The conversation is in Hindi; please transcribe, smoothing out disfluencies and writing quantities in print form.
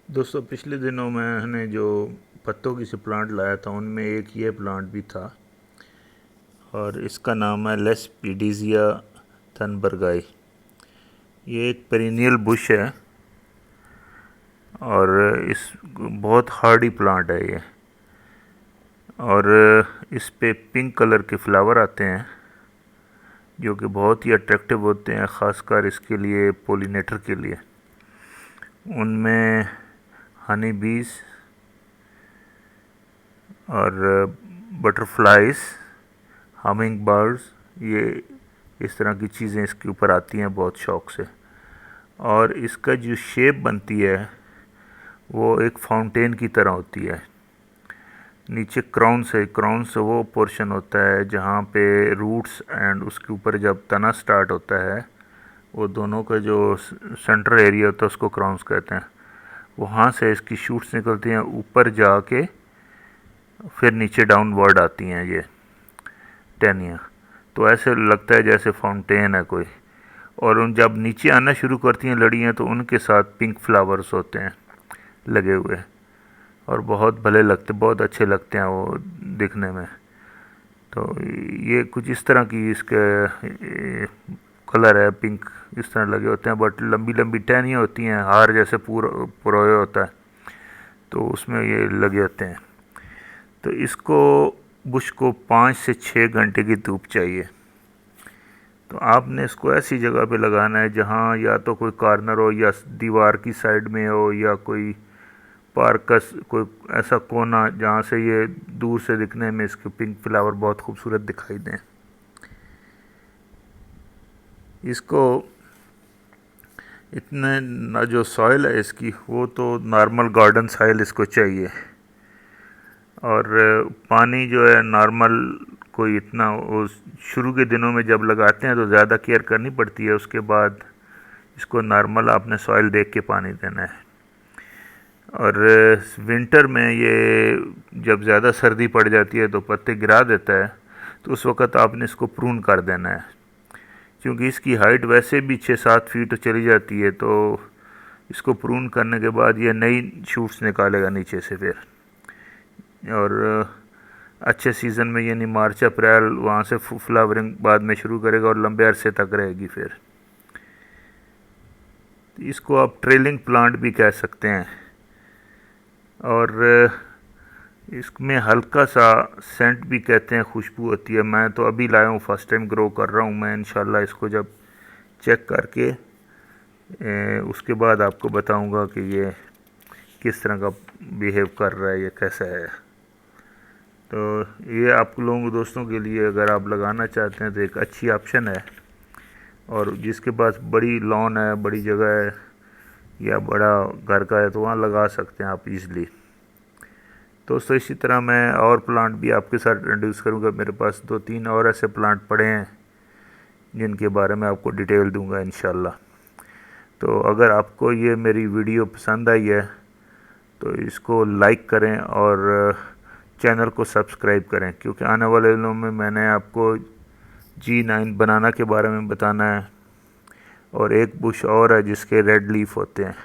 दोस्तों, पिछले दिनों मैंने जो पत्तों की से प्लांट लाया था उनमें एक ये प्लांट भी था और इसका नाम है लेस्पिडिजिया थनबरगाई। ये एक पेरिनियल बुश है और इस बहुत हार्डी प्लांट है ये। और इस पे पिंक कलर के फ्लावर आते हैं जो कि बहुत ही अट्रैक्टिव होते हैं, ख़ासकर इसके लिए पोलिनेटर के लिए। उनमें हनी बीज और बटरफ्लाइज, हमिंग बर्ड्स, ये इस तरह की चीज़ें इसके ऊपर आती हैं बहुत शौक से। और इसका जो शेप बनती है वो एक फाउंटेन की तरह होती है। नीचे क्राउन से वो पोर्शन होता है जहाँ पे रूट्स एंड उसके ऊपर जब तना स्टार्ट होता है, वो दोनों का जो सेंटर एरिया होता है उसको क्राउन्स कहते हैं। वहाँ से इसकी शूट्स निकलती हैं ऊपर जाके, फिर नीचे डाउनवर्ड आती हैं ये टहनियाँ। तो ऐसे लगता है जैसे फाउंटेन है कोई। और उन जब नीचे आना शुरू करती हैं लड़ियाँ तो उनके साथ पिंक फ्लावर्स होते हैं लगे हुए, और बहुत भले लगते, बहुत अच्छे लगते हैं वो दिखने में। तो ये कुछ इस तरह की इसके कलर है, पिंक इस तरह लगे होते हैं, बट लंबी लंबी टहनियाँ होती हैं, हार जैसे पूरा पुरोए होता है, तो उसमें ये लगे होते हैं। तो इसको बुश को 5 से 6 घंटे की धूप चाहिए। तो आपने इसको ऐसी जगह पे लगाना है जहाँ या तो कोई कॉर्नर हो या दीवार की साइड में हो या कोई पार्क का कोई ऐसा कोना जहाँ से ये दूर से दिखने में इसके पिंक फ्लावर बहुत खूबसूरत दिखाई दें। इसको इतने जो सॉइल है इसकी, वो तो नॉर्मल गार्डन सॉइल इसको चाहिए। और पानी जो है नॉर्मल, कोई इतना वो शुरू के दिनों में जब लगाते हैं तो ज़्यादा केयर करनी पड़ती है, उसके बाद इसको नॉर्मल आपने सॉइल देख के पानी देना है। और विंटर में ये जब ज़्यादा सर्दी पड़ जाती है तो पत्ते गिरा देता है, तो उस वक़्त आपने इसको प्रून कर देना है, क्योंकि इसकी हाइट वैसे भी 6-7 फीट चली जाती है। तो इसको प्रून करने के बाद ये नई शूट्स निकालेगा नीचे से फिर। और अच्छे सीज़न में यानी मार्च अप्रैल वहाँ से फ्लावरिंग बाद में शुरू करेगा और लंबे अरसे तक रहेगी फिर। इसको आप ट्रेलिंग प्लांट भी कह सकते हैं। और इसमें हल्का सा सेंट भी कहते हैं, खुशबू होती है। मैं तो अभी लाया हूँ, फर्स्ट टाइम ग्रो कर रहा हूँ मैं। इंशाल्लाह इसको जब चेक करके उसके बाद आपको बताऊंगा कि ये किस तरह का बिहेव कर रहा है, ये कैसा है। तो ये आप लोगों दोस्तों के लिए अगर आप लगाना चाहते हैं तो एक अच्छी ऑप्शन है। और जिसके पास बड़ी लॉन है, बड़ी जगह है या बड़ा घर का है, तो वहाँ लगा सकते हैं आप इजीली। दोस्तों, इसी तरह मैं और प्लांट भी आपके साथ इंट्रोड्यूस करूँगा। मेरे पास 2-3 और ऐसे प्लांट पड़े हैं जिनके बारे में आपको डिटेल दूंगा इंशाल्लाह। तो अगर आपको ये मेरी वीडियो पसंद आई है तो इसको लाइक करें और चैनल को सब्सक्राइब करें, क्योंकि आने वाले दिनों में मैंने आपको G9 बनाना के बारे में बताना है। और एक बुश और है जिसके रेड लीफ होते हैं।